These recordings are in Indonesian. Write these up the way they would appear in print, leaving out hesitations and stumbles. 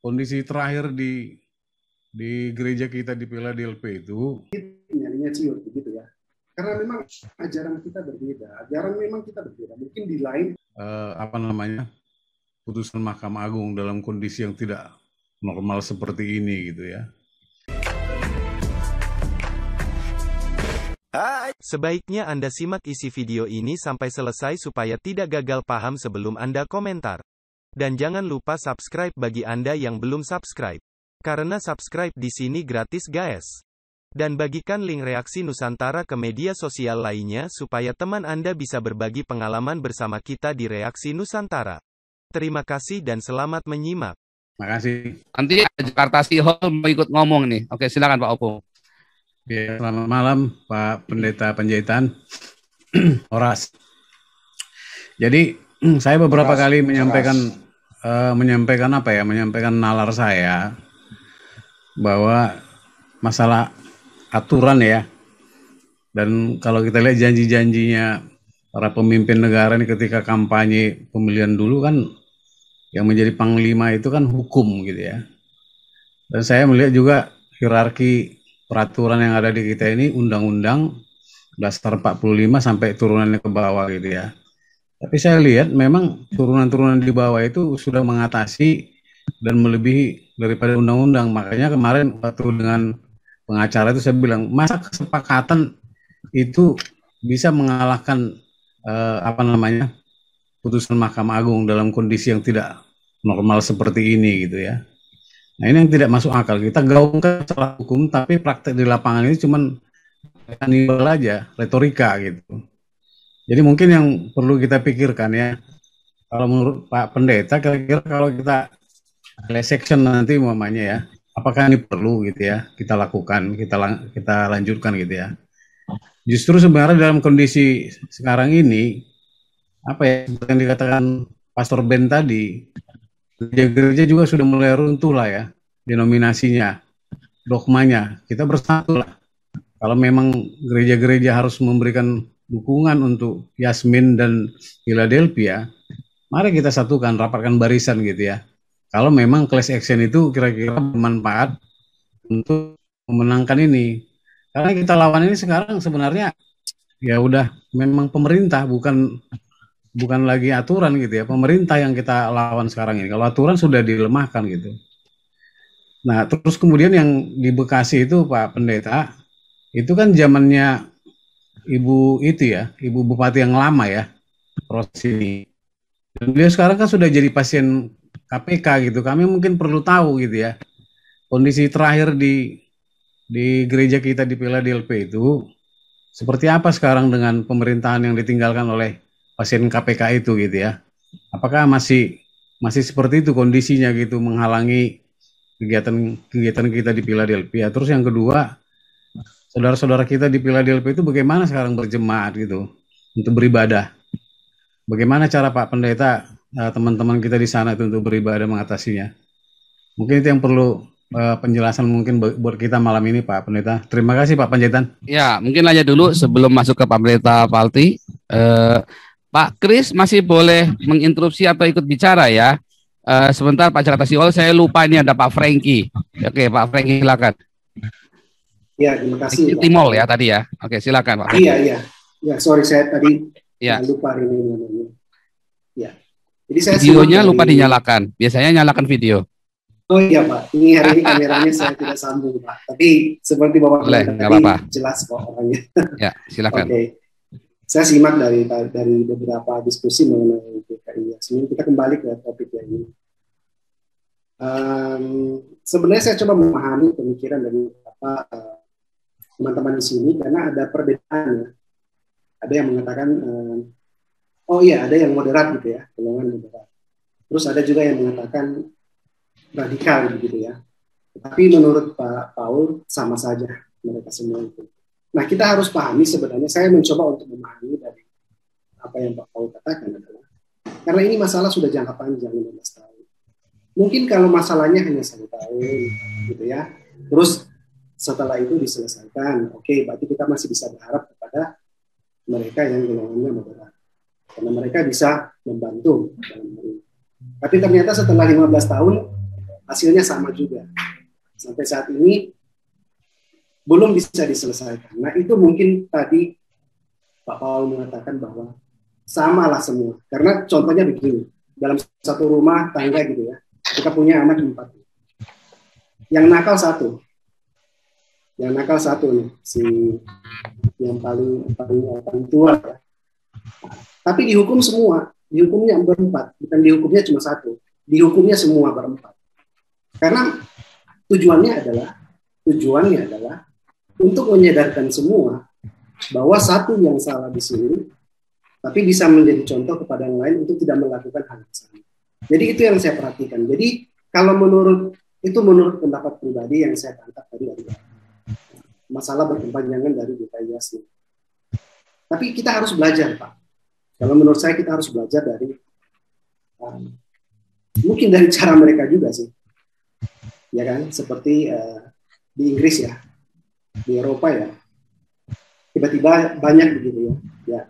kondisi terakhir di gereja kita di Philadelphia itu nyalinya ciut begitu ya. Karena memang ajaran kita berbeda, mungkin di lain putusan Mahkamah Agung dalam kondisi yang tidak normal seperti ini gitu ya. Sebaiknya Anda simak isi video ini sampai selesai supaya tidak gagal paham sebelum Anda komentar. Dan jangan lupa subscribe bagi Anda yang belum subscribe. Karena subscribe di sini gratis guys. Dan bagikan link Reaksi Nusantara ke media sosial lainnya supaya teman Anda bisa berbagi pengalaman bersama kita di Reaksi Nusantara. Terima kasih dan selamat menyimak. Makasih. Nanti Jakarta City Hall mau ikut ngomong nih. Oke, silakan Pak Opung. Ya, selamat malam Pak Pendeta Panjaitan. Horas. Jadi saya beberapa kali menyampaikan nalar saya bahwa masalah aturan ya, dan kalau kita lihat janji-janjinya para pemimpin negara ini ketika kampanye pemilihan dulu kan yang menjadi panglima itu kan hukum gitu ya. Dan saya melihat juga hierarki peraturan yang ada di kita ini undang-undang dasar 45 sampai turunannya ke bawah gitu ya. Tapi saya lihat memang turunan-turunan di bawah itu sudah mengatasi dan melebihi daripada undang-undang. Makanya kemarin waktu dengan pengacara itu saya bilang, masa kesepakatan itu bisa mengalahkan putusan Mahkamah Agung dalam kondisi yang tidak normal seperti ini gitu ya. Nah ini yang tidak masuk akal. Kita gaungkan secara hukum, tapi praktek di lapangan ini cuman kanibal aja, retorika gitu. Jadi mungkin yang perlu kita pikirkan ya, kalau menurut Pak Pendeta, kira-kira kalau kita section nanti umpamanya ya, apakah ini perlu gitu ya, kita lakukan, kita lanjutkan gitu ya. Justru sebenarnya dalam kondisi sekarang ini, seperti yang dikatakan Pastor Ben tadi, gereja-gereja juga sudah mulai runtuh lah ya, denominasinya, dogmanya, kita bersatu lah. Kalau memang gereja-gereja harus memberikan dukungan untuk Yasmin dan Philadelphia, mari kita satukan, rapatkan barisan gitu ya. Kalau memang class action itu kira-kira bermanfaat untuk memenangkan ini. Karena kita lawan ini sekarang sebenarnya ya udah memang pemerintah, bukan lagi aturan gitu ya. Pemerintah yang kita lawan sekarang ini. Kalau aturan sudah dilemahkan gitu. Nah, terus kemudian yang di Bekasi itu Pak Pendeta, itu kan zamannya Ibu Bupati yang lama ya, proses ini. Dan dia sekarang kan sudah jadi pasien KPK gitu. Kami mungkin perlu tahu gitu ya, kondisi terakhir di gereja kita di Philadelphia itu seperti apa sekarang dengan pemerintahan yang ditinggalkan oleh pasien KPK itu gitu ya. Apakah masih seperti itu kondisinya gitu, menghalangi kegiatan kita di Philadelphia. Terus yang kedua, saudara-saudara kita di Philadelphia itu bagaimana sekarang berjemaat gitu untuk beribadah? Bagaimana cara Pak Pendeta, teman-teman kita di sana itu untuk beribadah mengatasinya? Mungkin itu yang perlu penjelasan mungkin buat kita malam ini Pak Pendeta. Terima kasih Pak Panjaitan. Ya, mungkin aja dulu sebelum masuk ke Pak Pendeta Palti. Pak Kris masih boleh menginterupsi atau ikut bicara ya. Sebentar Pak Jakarta City Hall, saya lupa ini ada Pak Franky. Oke, Pak Franky silakan. Ya, terima kasih. Timol ya tadi ya. Oke, silakan Pak. Iya. Ya, sorry saya tadi lupa ini namanya. Ya. Jadi saya videonya lupa dinyalakan. Biasanya nyalakan video. Oh iya Pak, ini hari ini kameranya saya tidak sambung Pak. Tapi seperti Bapak tadi jelas kok orangnya. Ya, silakan. Oke. Saya simak dari beberapa diskusi mengenai GKI Yasmin. Kita kembali ke topik yang ini. Sebenarnya saya coba memahami pemikiran dari teman-teman di sini karena ada perbedaan ya. Ada yang mengatakan ada yang moderat gitu ya, golongan moderat. Terus ada juga yang mengatakan radikal gitu ya. Tapi menurut Pak Paul sama saja mereka semua itu. Nah, kita harus pahami sebenarnya, saya mencoba untuk memahami dari apa yang Pak Paul katakan adalah karena ini masalah sudah jangka panjang 15 tahun. Mungkin kalau masalahnya hanya 1 tahun gitu ya. Terus setelah itu diselesaikan, oke, berarti kita masih bisa berharap kepada mereka yang golongannya moderat. Karena mereka bisa membantu dalam hal ini. Tapi ternyata setelah 15 tahun hasilnya sama juga. Sampai saat ini belum bisa diselesaikan. Nah itu mungkin tadi Pak Paul mengatakan bahwa samalah semua. Karena contohnya begini, dalam satu rumah tangga gitu ya, kita punya anak 4. Yang nakal satu nih, si yang paling tua ya. Tapi dihukum semua, dihukumnya berempat, bukan dihukumnya cuma satu, dihukumnya semua berempat. Karena tujuannya adalah untuk menyadarkan semua bahwa satu yang salah di sini, tapi bisa menjadi contoh kepada yang lain untuk tidak melakukan hal yang sama. Jadi itu yang saya perhatikan. Jadi kalau menurut pendapat pribadi yang saya tangkap tadi dari masalah berkepanjangan dari DKI Yasmin. Tapi kita harus belajar, Pak. Kalau menurut saya kita harus belajar dari mungkin dari cara mereka juga sih, ya kan? Seperti di Inggris ya, di Eropa ya, tiba-tiba banyak begitu ya. Ya.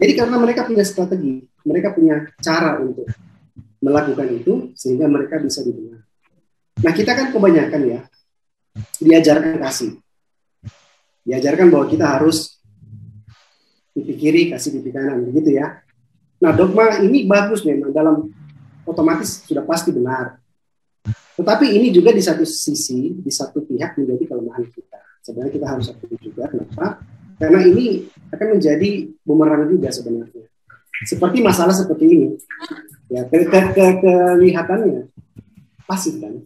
Jadi karena mereka punya strategi, mereka punya cara untuk melakukan itu sehingga mereka bisa didengar. Nah kita kan kebanyakan ya diajarkan kasih. Diajarkan bahwa kita harus pipi kiri, kasih pipi kanan, begitu ya. Nah, dogma ini bagus memang, dalam otomatis sudah pasti benar. Tetapi ini juga di satu sisi, di satu pihak menjadi kelemahan kita. Sebenarnya kita harus akui juga, kenapa? Karena ini akan menjadi bumerang juga sebenarnya. Seperti masalah seperti ini, ya kelihatannya pasif kan,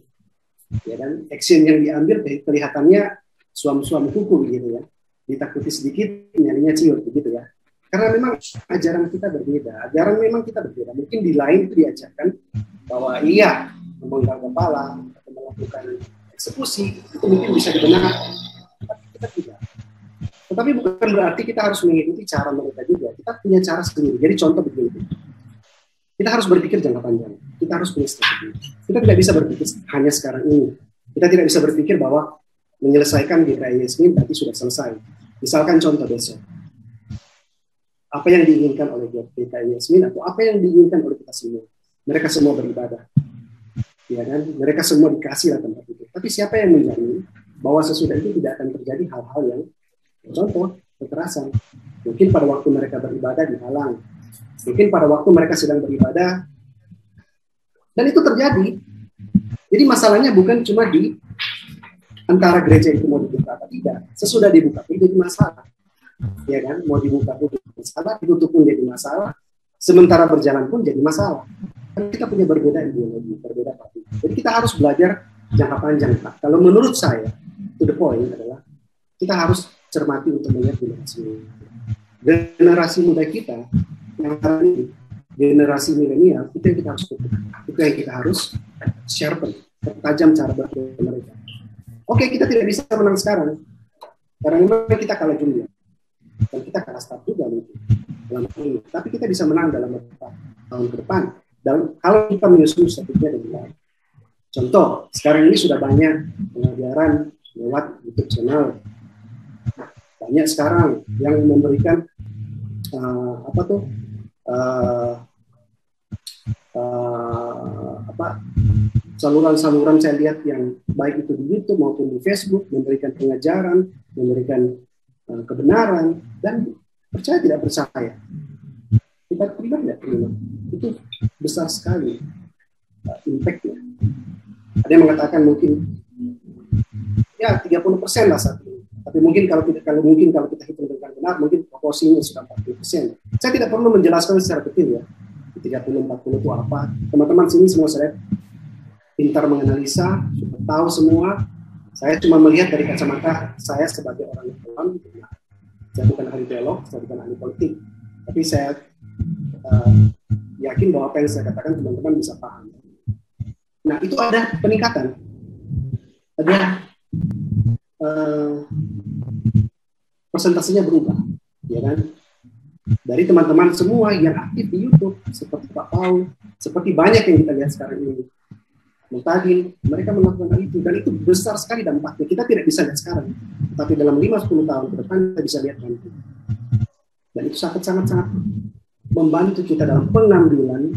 ya kan? Action yang diambil kelihatannya suam-suam kuku gitu ya, ditakuti sedikit nyalinya ciut begitu ya, karena memang ajaran kita berbeda, mungkin di lain itu diajarkan bahwa iya memenggal kepala atau melakukan eksekusi itu mungkin bisa dibenarkan, tapi kita tidak. Tetapi bukan berarti kita harus mengikuti cara mereka juga, kita punya cara sendiri. Jadi contoh begini, kita harus berpikir jangka panjang, kita harus punya strategi. Kita tidak bisa berpikir hanya sekarang ini, kita tidak bisa berpikir bahwa menyelesaikan DKI Yasmin berarti sudah selesai. Misalkan contoh besok, apa yang diinginkan oleh DKI Yasmin atau apa yang diinginkan oleh kita semua? Mereka semua beribadah, ya kan? Mereka semua dikasih tempat itu. Tapi siapa yang menjamin bahwa sesudah itu tidak akan terjadi hal-hal yang, contoh kekerasan? Mungkin pada waktu mereka beribadah dihalang, mungkin pada waktu mereka sedang beribadah, dan itu terjadi. Jadi masalahnya bukan cuma di antara gereja itu mau dibuka atau tidak. Sesudah dibuka pun jadi masalah, ya kan? Mau dibuka pun jadi masalah, ditutup pun jadi masalah, sementara berjalan pun jadi masalah. Karena kita punya berbeda ideologi, berbeda partai. Jadi kita harus belajar jangka panjang, Pak. Kalau menurut saya, to the point adalah kita harus cermati untuk melihat generasi muda kita yang hari ini, generasi milenial, itu yang kita harus lakukan. Itu yang kita harus sharpen, tajam cara berpikir mereka. Oke, kita tidak bisa menang sekarang, karena memang kita kalah jumlah, dan kita kalah start juga gitu, dalam hal ini. Tapi kita bisa menang dalam beberapa tahun ke depan. Dan kalau kita menyusun strateginya dengan baik. Contoh, sekarang ini sudah banyak pengajaran lewat YouTube channel. Banyak sekarang yang memberikan saluran-saluran saya lihat yang baik itu di YouTube maupun di Facebook, memberikan pengajaran, memberikan kebenaran, dan percaya tidak percaya, kita terima tidak terima, itu besar sekali impact-nya. Ada yang mengatakan mungkin ya 30% lah saat ini, tapi mungkin kalau kita hitung dengan benar, mungkin proporsinya sudah 40%. Saya tidak perlu menjelaskan secara detail ya, 30-40 itu apa. Teman-teman sini semua saya pintar menganalisa, sudah tahu semua. Saya cuma melihat dari kacamata saya sebagai orang yang awam. Saya bukan ahli teolog, saya bukan ahli politik, tapi saya yakin bahwa apa yang saya katakan teman-teman bisa paham. Nah, itu ada peningkatan, ada persentasenya berubah, ya kan? Dari teman-teman semua yang aktif di YouTube, seperti Pak Paul, seperti banyak yang kita lihat sekarang ini, Mutadin, mereka melakukan hal itu, dan itu besar sekali dampaknya. Kita tidak bisa lihat sekarang, tapi dalam 5-10 tahun ke depan kita bisa lihat nanti. Dan itu sangat-sangat membantu kita dalam pengambilan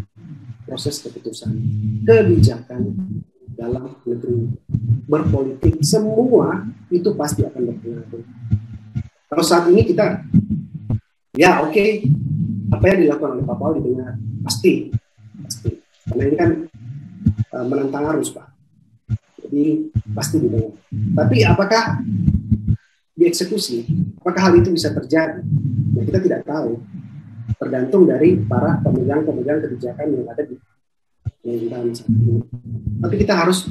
proses keputusan, kebijakan, dalam negeri, berpolitik, semua itu pasti akan berpengaruh. Kalau saat ini kita, ya oke, apa yang dilakukan oleh Pak Paul didengar, pasti. Karena ini kan menentang arus, Pak. Jadi pasti didengar. Tapi apakah dieksekusi? Apakah hal itu bisa terjadi? Ya, kita tidak tahu. Tergantung dari para pemegang kebijakan yang ada di pemerintahan saat ini. Tapi kita harus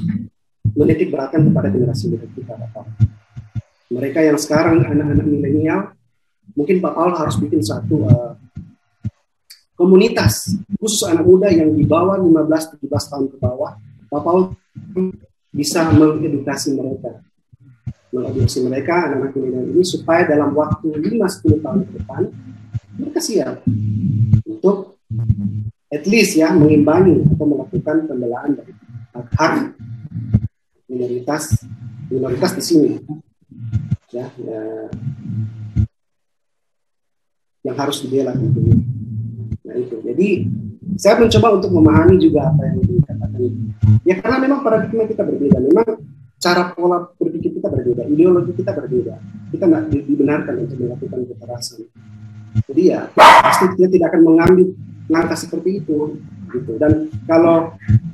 menitik beratkan kepada generasi muda kita, Pak Paul. Mereka yang sekarang anak-anak milenial, mungkin Pak Paul harus bikin satu komunitas khusus anak muda yang di bawah 15-17 tahun ke bawah. Pak Paul bisa mengedukasi mereka anak-anak milenial ini supaya dalam waktu 5-10 tahun ke depan mereka siap untuk at least ya mengimbangi atau melakukan pembelaan dari hak minoritas di sini ya, yang harus dibela tentunya. Nah itu, jadi saya mencoba untuk memahami juga apa yang dikatakan. Ya karena memang paradigma kita berbeda, memang cara pola berpikir kita berbeda, ideologi kita berbeda. Kita nggak dibenarkan untuk melakukan kekerasan. Jadi ya pasti dia tidak akan mengambil langkah seperti itu, gitu. Dan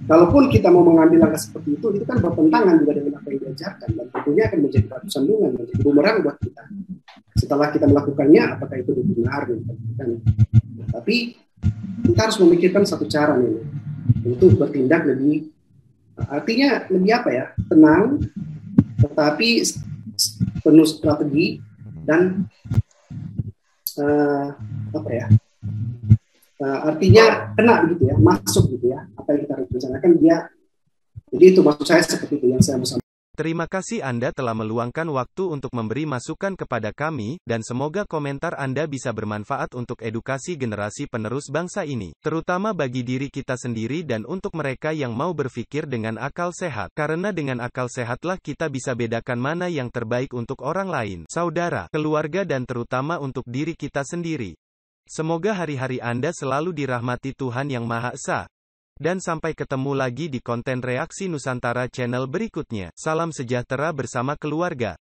kalaupun kita mau mengambil langkah seperti itu kan bertentangan juga dengan apa yang diajarkan dan tentunya akan menjadi batu sandungan, menjadi bumerang buat kita. Setelah kita melakukannya, apakah itu benar? Nah, tapi kita harus memikirkan satu cara nih untuk bertindak lebih, artinya lebih apa ya, tenang, tetapi penuh strategi dan artinya kena gitu ya, masuk gitu ya, apa yang kita rencanakan dia. Jadi itu maksud saya seperti itu yang saya mau sampaikan. Terima kasih Anda telah meluangkan waktu untuk memberi masukan kepada kami, dan semoga komentar Anda bisa bermanfaat untuk edukasi generasi penerus bangsa ini, terutama bagi diri kita sendiri dan untuk mereka yang mau berpikir dengan akal sehat. Karena dengan akal sehatlah kita bisa bedakan mana yang terbaik untuk orang lain, saudara, keluarga dan terutama untuk diri kita sendiri. Semoga hari-hari Anda selalu dirahmati Tuhan Yang Maha Esa. Dan sampai ketemu lagi di konten Reaksi Nusantara channel berikutnya. Salam sejahtera bersama keluarga.